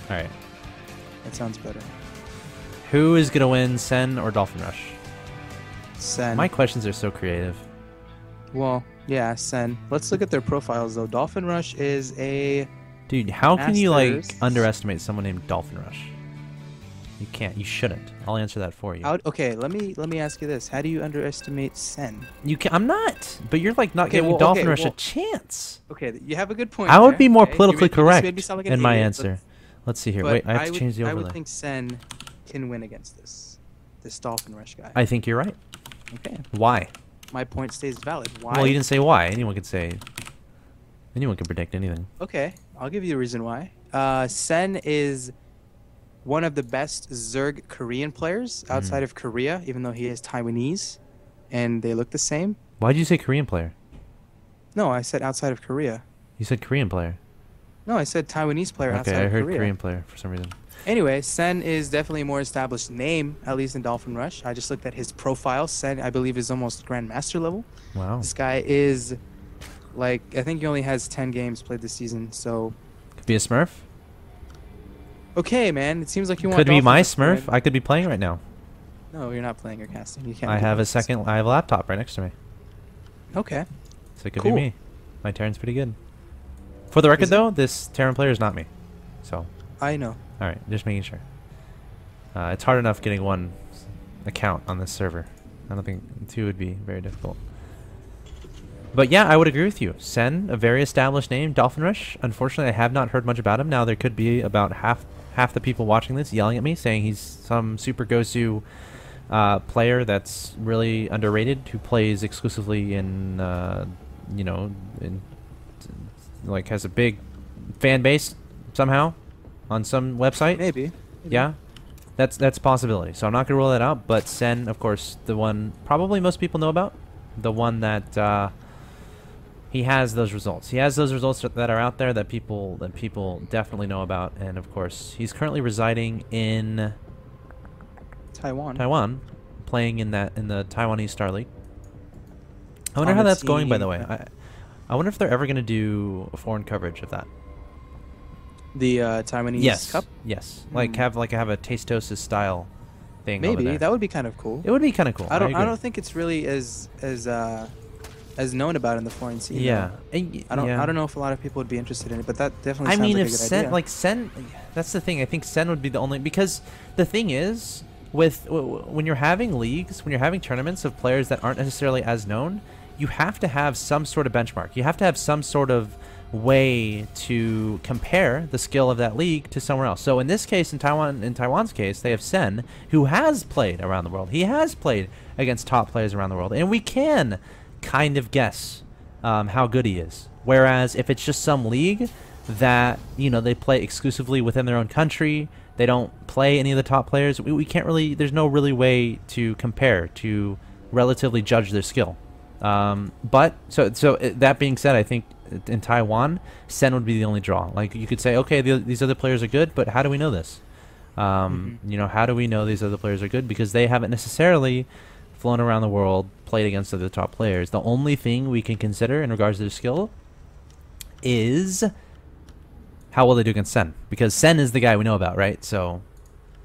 All right. That sounds better. Who is gonna win, Sen or DolphinRush? Sen. My questions are so creative. Well, yeah, Sen. Let's look at their profiles though. DolphinRush is a Dude, how can you like Masters. underestimate someone named DolphinRush? You can't. You shouldn't. I'll answer that for you. okay, let me ask you this. How do you underestimate Sen? You can. I'm not. But you're like not Okay, giving well, DolphinRush well- a chance. Okay, you have a good point. I would there, be more okay? politically You just correct made me sound like an in my idiot, answer. Let's see here. but Wait, I have to change the I overlay. would think Sen can win against this DolphinRush guy. I think you're right. Okay, Why? my point stays valid. Why? Well, you didn't say why. Anyone could say. Anyone can predict anything. Okay, I'll give you the reason why. Sen is one of the best Zerg Korean players outside of Korea, even though he is Taiwanese, and they look the same. Why did you say Korean player? No, I said outside of Korea. You said Korean player. No, I said Taiwanese player outside Okay, I of heard Korea. Korean player for some reason. Anyway, Sen is definitely a more established name, at least in DolphinRush. I just looked at his profile. Sen, I believe, is almost Grandmaster level. Wow. This guy is, like, I think he only has 10 games played this season, so... Could be a Smurf. Okay, man, it seems like you want Could be my DolphinRush to win. Smurf. I could be playing right now. No, you're not playing or casting. You can't. I do have a both. second. I have a laptop right next to me, Okay. so it could Cool. be me. My Terran's pretty good. For the record, Is it? though, this Terran player is not me. So, I know. all right, just making sure. It's hard enough getting one account on this server. I don't think two would be very difficult. But yeah, I would agree with you. Sen, a very established name. DolphinRush, unfortunately, I have not heard much about him. Now, there could be about half the people watching this yelling at me, saying he's some super Gosu player that's really underrated, who plays exclusively in, like has a big fan base somehow on some website. Maybe. Yeah, that's a possibility. So I'm not gonna rule that out. But Sen, of course, the one probably most people know about, the one that he has those results. He has those results that are out there that people definitely know about. And of course, he's currently residing in Taiwan, playing in the Taiwanese Star League. I wonder On how the that's going, by the team. way. I wonder if they're ever gonna do a foreign coverage of that. The Taiwanese Cup. Yes. Hmm. Like have a Tastosis style thing. over Maybe there. that would be kind of cool. It would be kind of cool. I agree. don't think it's really as known about in the foreign scene. Yeah. though. And I don't yeah. know if a lot of people would be interested in it, but that definitely I sounds mean, like if a good Sen, idea. like Sen, that's the thing. I think Sen would be the only, because the thing is, with when you're having leagues, when you're having tournaments of players that aren't necessarily as known, you have to have some sort of benchmark. You have to have some sort of way to compare the skill of that league to somewhere else. So in this case, in Taiwan's case, they have Sen, who has played around the world. He has played against top players around the world, and we can kind of guess how good he is. Whereas if it's just some league that they play exclusively within their own country, they don't play any of the top players, we can't really. There's no really way to compare, to relatively judge their skill. But that being said, I think in Taiwan, Sen would be the only draw. Like you could say, okay, these other players are good, but how do we know this? How do we know these other players are good? Because they haven't necessarily flown around the world, played against other top players. The only thing we can consider in regards to their skill is how well they do against Sen, because Sen is the guy we know about, right? So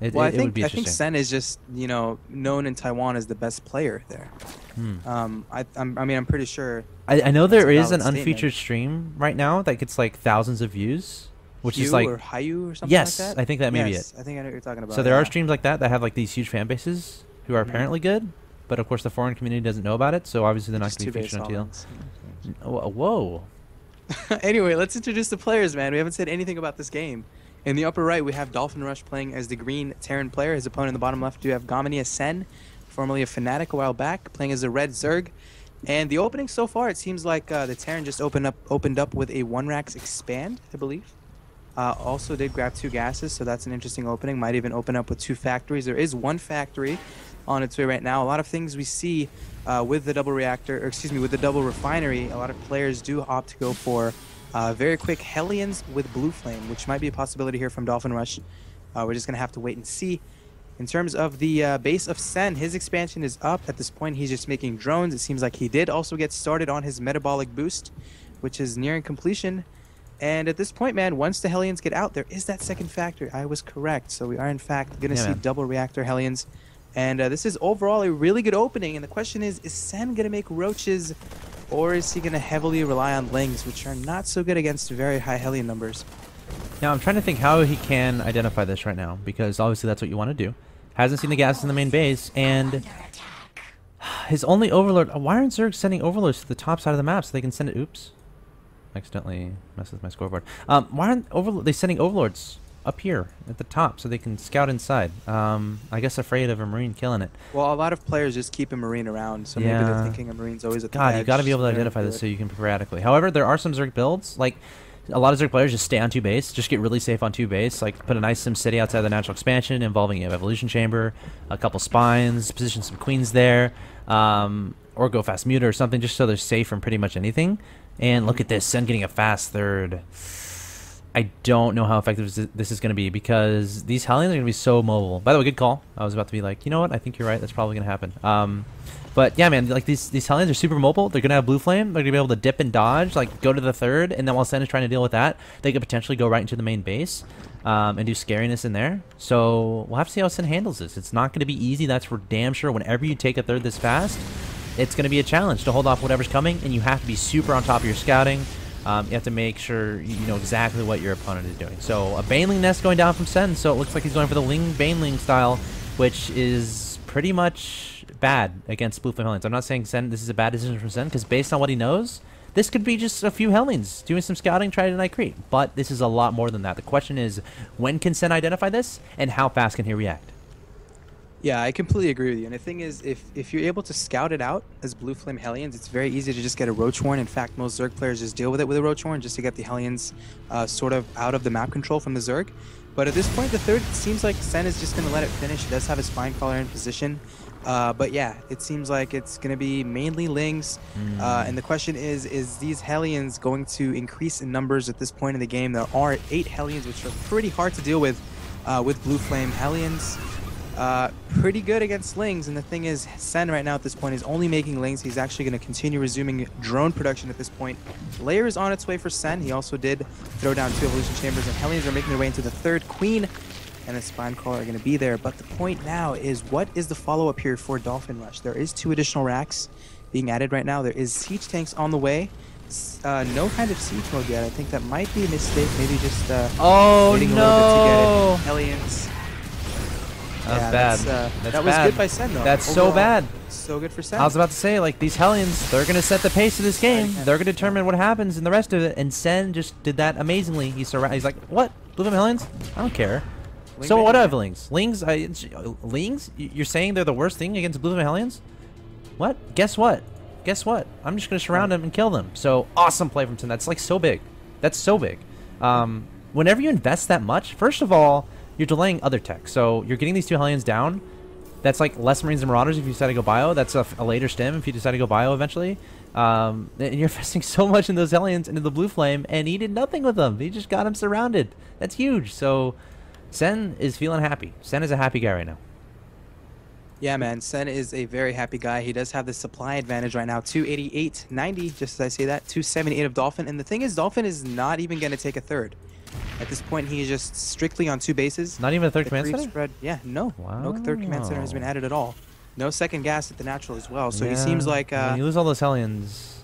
I it would think be interesting. Sen is just known in Taiwan as the best player there. I'm pretty sure. I know That's there a is an valid unfeatured statement. stream right now that gets like thousands of views, which is Hugh like or Hayu or something yes, like that. I think that may be Yes, it. I think I know what you're talking about. So there are yeah. streams like that have like these huge fan bases who are Mhm. apparently good, but of course the foreign community doesn't know about it, so obviously they're not Just going to be two featured on TL. base Whoa. Anyway, let's introduce the players, man. We haven't said anything about this game. In the upper right, we have DolphinRush playing as the green Terran player. His opponent in the bottom left, we have GamaniaSen, formerly a Fnatic a while back, playing as a red Zerg. And the opening so far, it seems like the Terran just opened up with a 1-Rax expand, I believe. Also did grab 2 gases, so that's an interesting opening. Might even open up with 2 factories. There is 1 factory on its way right now. A lot of things we see with the double reactor, or excuse me, with the double refinery, a lot of players do opt to go for very quick Hellions with Blue Flame, which might be a possibility here from DolphinRush. We're just going to have to wait and see. In terms of the base of Sen, his expansion is up. At this point, he's just making drones. It seems like he did also get started on his metabolic boost, which is nearing completion. And at this point, man, once the Hellions get out, there is that second factory. I was correct. So we are, in fact, going to see double reactor Hellions. And this is overall a really good opening. And the question is Sen going to make roaches, or is he going to heavily rely on lings, which are not so good against very high Hellion numbers? Now, I'm trying to think how he can identify this right now, because obviously that's what you want to do. Hasn't seen the gases in the main base, and his only overlord... Why aren't Zerg sending overlords to the top side of the map so they can send it... Oops. Accidentally messed with my scoreboard. Why aren't they sending overlords up here at the top so they can scout inside? I guess afraid of a Marine killing it. Well, a lot of players just keep a Marine around, so maybe they're thinking a Marine's always at the God, edge. you got to be able to identify this so you can prepare adequately. However, there are some Zerg builds, like a lot of Zerg players just stay on 2 base, just get really safe on 2 base, like put a nice Sim City outside the natural expansion involving an evolution chamber, a couple spines, position some queens there, or go fast muta or something, just so they're safe from pretty much anything. And look at this, Sen getting a fast third. I don't know how effective this is going to be, because these Hellions are going to be so mobile. By the way, good call. I was about to be like, you know what? I think you're right. That's probably going to happen. But yeah, man, like these Hellions are super mobile. They're going to have blue flame. They're going to be able to dip and dodge, like go to the third, and then while Sen is trying to deal with that, they could potentially go right into the main base and do scariness in there. So we'll have to see how Sen handles this. It's not going to be easy. That's for damn sure. Whenever you take a third this fast, it's going to be a challenge to hold off whatever's coming, and you have to be super on top of your scouting. You have to make sure you know exactly what your opponent is doing. So a Baneling nest going down from Sen, so it looks like he's going for the Ling Baneling style, which is pretty much bad against Blue Flame Hellions. I'm not saying Sen, this is a bad decision from Sen, because based on what he knows, this could be just a few Hellions doing some scouting, trying to deny creep. But this is a lot more than that. The question is, when can Sen identify this, and how fast can he react? Yeah, I completely agree with you. And the thing is, if you're able to scout it out as Blue Flame Hellions, it's very easy to just get a Roach Horn. In fact, most Zerg players just deal with it with a Roach Horn just to get the Hellions sort of out of the map control from the Zerg. But at this point, the third, it seems like Sen is just going to let it finish. He does have his Spine Crawler in position. But yeah, it seems like it's going to be mainly Lings. And the question is these Hellions going to increase in numbers at this point in the game? There are 8 Hellions, which are pretty hard to deal with Blue Flame Hellions. Pretty good against Lings, and the thing is, Sen right now at this point is only making Lings. He's actually going to continue resuming drone production at this point. Layer is on its way for Sen. He also did throw down 2 evolution chambers, and Hellions are making their way into the third queen, and the Spine Crawler are going to be there. But the point now is, what is the follow-up here for DolphinRush? There is 2 additional racks being added right now. There is siege tanks on the way. No kind of siege mode yet. I think that might be a mistake. Maybe just waiting a little bit to get it. Hellions. That's bad. That was good by Sen, though. That's overall, so bad. So good for Sen. I was about to say, like, these Hellions, they're going to set the pace of this game. They're going to determine what happens in the rest of it, and Sen just did that amazingly. He's like, what? Blue Flame Hellions? I don't care. So what are Lings? Lings? Lings? You're saying they're the worst thing against Blue Flame Hellions? What? Guess what? Guess what? I'm just going to surround them and kill them. So, awesome play from Sen. That's, like, so big. That's so big. Whenever you invest that much, first of all, you're delaying other tech. So you're getting these 2 Hellions down. That's like less Marines and Marauders if you decide to go bio. That's a later stim if you decide to go bio eventually. And you're investing so much in those Hellions into the Blue Flame, and he did nothing with them. He just got him surrounded. That's huge. So Sen is feeling happy. Sen is a happy guy right now. Yeah, man. Sen is a very happy guy. He does have the supply advantage right now. 288.90, just as I say that. 278 of Dolphin. And the thing is, Dolphin is not even going to take a third. At this point, he is just strictly on 2 bases. Not even a third command center? Spread, yeah, no. Wow. No third command center has been added at all. No second gas at the natural as well. So he seems like... when you lose all those Hellions,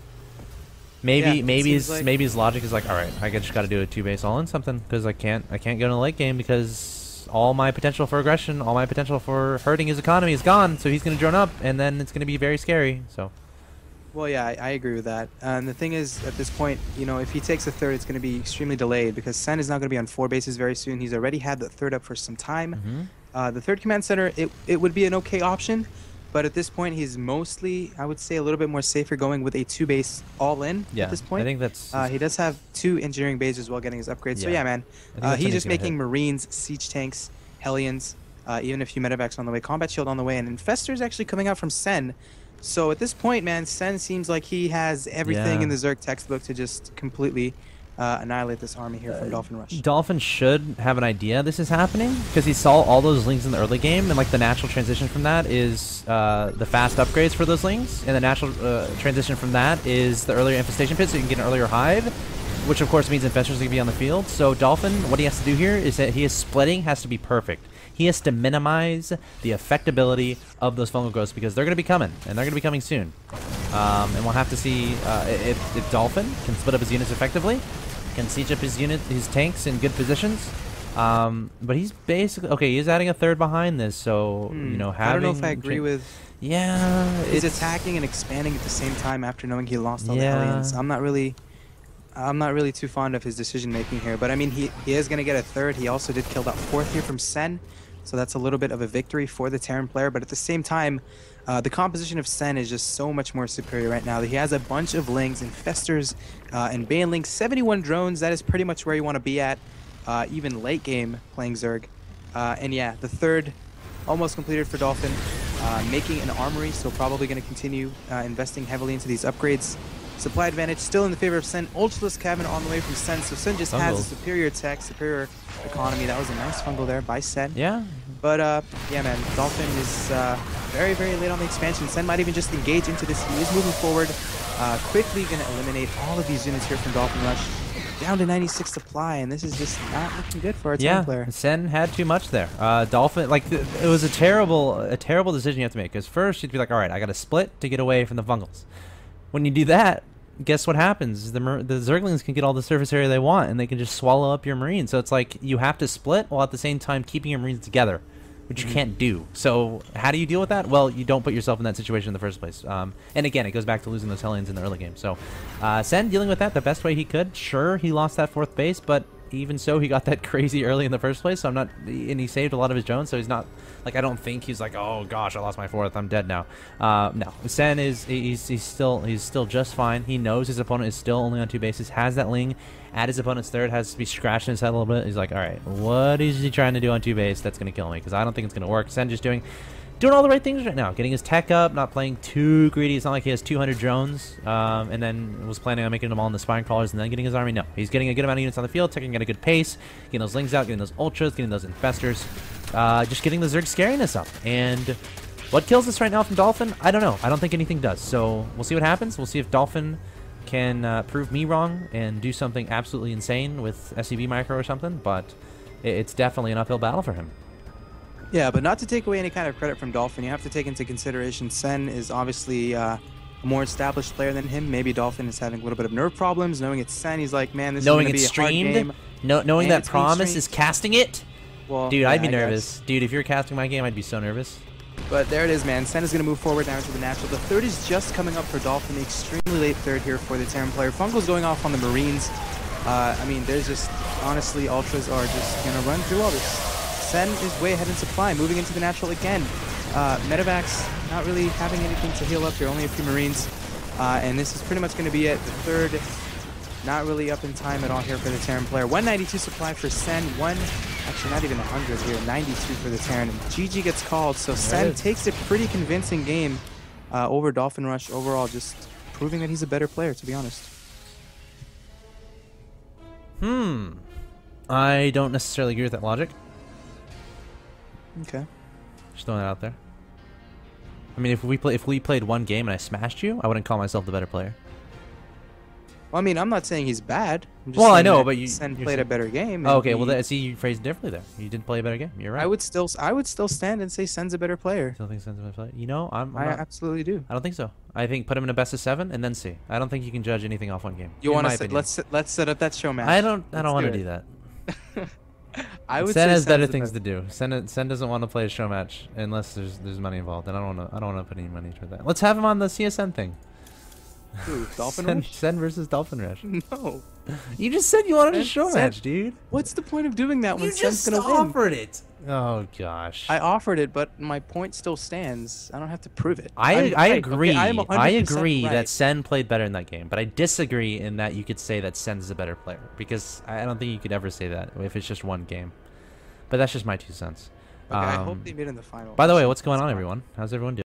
maybe his logic is like, all right, I just got to do a 2 base all in something, because I can't go in the late game because all my potential for aggression, all my potential for hurting his economy is gone. So he's going to drone up, and then it's going to be very scary. So... Well, yeah, I agree with that. And the thing is, at this point, you know, if he takes a third, it's going to be extremely delayed, because Sen is not going to be on 4 bases very soon. He's already had the third up for some time. The third command center, it would be an okay option, but at this point, he's mostly, I would say, a little bit more safer going with a 2 base all in at this point. I think that's... he does have 2 engineering bases as well, getting his upgrades. So yeah, man, he's just making Marines, siege tanks, Hellions, even a few medevacs on the way, combat shield on the way, and Infestor's actually coming out from Sen. So at this point, man, Sen seems like he has everything in the Zerg textbook to just completely annihilate this army here from DolphinRush. Dolphin should have an idea this is happening, because he saw all those Lings in the early game, and like the natural transition from that is the fast upgrades for those Lings, and the natural transition from that is the earlier infestation pit, so you can get an earlier hive. which of course means Infestors are going to be on the field. So Dolphin, what he has to do here is that his splitting has to be perfect. He has to minimize the affectability of those fungal growths because they're going to be coming, and they're going to be coming soon. And we'll have to see if Dolphin can split up his units effectively, can siege up his tanks in good positions. But he's basically okay. He's adding a third behind this, so you know, having. I don't know if I agree with. Yeah, he's attacking and expanding at the same time after knowing he lost all the aliens. I'm not really too fond of his decision making here. But I mean, he is going to get a third. He also did kill that fourth here from Sen, so that's a little bit of a victory for the Terran player. But at the same time, the composition of Sen is just so much more superior right now. He has a bunch of Lings, Infestors, and Banelings, 71 drones. That is pretty much where you want to be at, even late game playing Zerg. And yeah, the third almost completed for Dolphin, making an armory, so probably going to continue investing heavily into these upgrades. Supply advantage still in the favor of Sen. Ultraless cabin on the way from Sen, so Sen just has a superior tech, superior economy. That was a nice fungal there by Sen. Yeah. But yeah, man, Dolphin is very, very late on the expansion. Sen might even just engage into this. He is moving forward, quickly going to eliminate all of these units here from DolphinRush. Down to 96 supply, and this is just not looking good for our Terran player. Sen had too much there. Dolphin, like, it was a terrible decision you have to make. Because first you'd be like, all right, I got to split to get away from the fungals. When you do that, guess what happens? The Zerglings can get all the surface area they want, and they can just swallow up your Marines. So it's like you have to split while at the same time keeping your Marines together, which you can't do. So how do you deal with that? Well, you don't put yourself in that situation in the first place. And again, it goes back to losing those Hellions in the early game. So Sen dealing with that the best way he could. Sure, he lost that fourth base, but even so, he got that crazy early in the first place. So and he saved a lot of his drones. So he's not like, I don't think he's like, oh gosh, I lost my fourth, I'm dead now. No, Sen he's still just fine. He knows his opponent is still only on 2 bases. Has that Ling at his opponent's third, has to be scratching his head a little bit. He's like, all right, what is he trying to do on 2 base that's gonna kill me? Because I don't think it's gonna work. Sen just doing all the right things right now, getting his tech up, not playing too greedy. It's not like he has 200 drones, and then was planning on making them all in the spine crawlers and then getting his army. No, he's getting a good amount of units on the field, taking at a good pace, getting those Lings out, getting those Ultras, getting those Infestors, just getting the Zerg scariness up. And what kills us right now from Dolphin? I don't know. I don't think anything does. So we'll see what happens. We'll see if Dolphin can prove me wrong and do something absolutely insane with SCV micro or something, but it's definitely an uphill battle for him. Yeah, but not to take away any kind of credit from Dolphin, you have to take into consideration Sen is obviously a more established player than him. Maybe Dolphin is having a little bit of nerve problems. Knowing it's Sen, he's like, man, this is going to be a hard game. Knowing that PrOmise is casting it? Well, dude, I'd be nervous. Dude, if you're casting my game, I'd be so nervous. But there it is, man. Sen is going to move forward now into the natural. The third is just coming up for Dolphin. The extremely late third here for the Terran player. Fungal's going off on the Marines. I mean, there's just, honestly, Ultras are just going to run through all this. Sen is way ahead in supply, moving into the natural again. Medevacs not really having anything to heal up here, only a few Marines. And this is pretty much going to be it. The third, not really up in time at all here for the Terran player. 192 supply for Sen, actually not even 100 here, 92 for the Terran. And GG gets called, so Sen takes a pretty convincing game over DolphinRush overall, just proving that he's a better player, to be honest. I don't necessarily agree with that logic. Okay. Just throwing that out there. I mean, if we played one game and I smashed you, I wouldn't call myself the better player. Well, I mean, I'm not saying he's bad. I'm just well, I saying know, that but Sen played a better game. Oh, okay, well, see, you phrased it differently there. You didn't play a better game. You're right. I would still stand and say Sen's a better player. Still think Sen's a better player? You know, I absolutely do. I don't think so. I think put him in a best of 7 and then see. I don't think you can judge anything off one game. You want to let's set up that show match. I don't want to do that. Sen has better things to do. Sen doesn't want to play a show match unless there's money involved, and I don't want to put any money toward that. Let's have him on the CSN thing. Who, DolphinRush? Sen versus DolphinRush. No. You just said you wanted a show match, dude. What's the point of doing that when Sen's gonna win? You just offered it. Oh gosh. I offered it, but my point still stands. I don't have to prove it. I agree. Okay, I agree right. that Sen played better in that game, but I disagree in that you could say that Sen is a better player, because I don't think you could ever say that if it's just one game. But that's just my 2 cents. Okay, I hope they made it in the final. By the way, what's going on, everyone? How's everyone doing?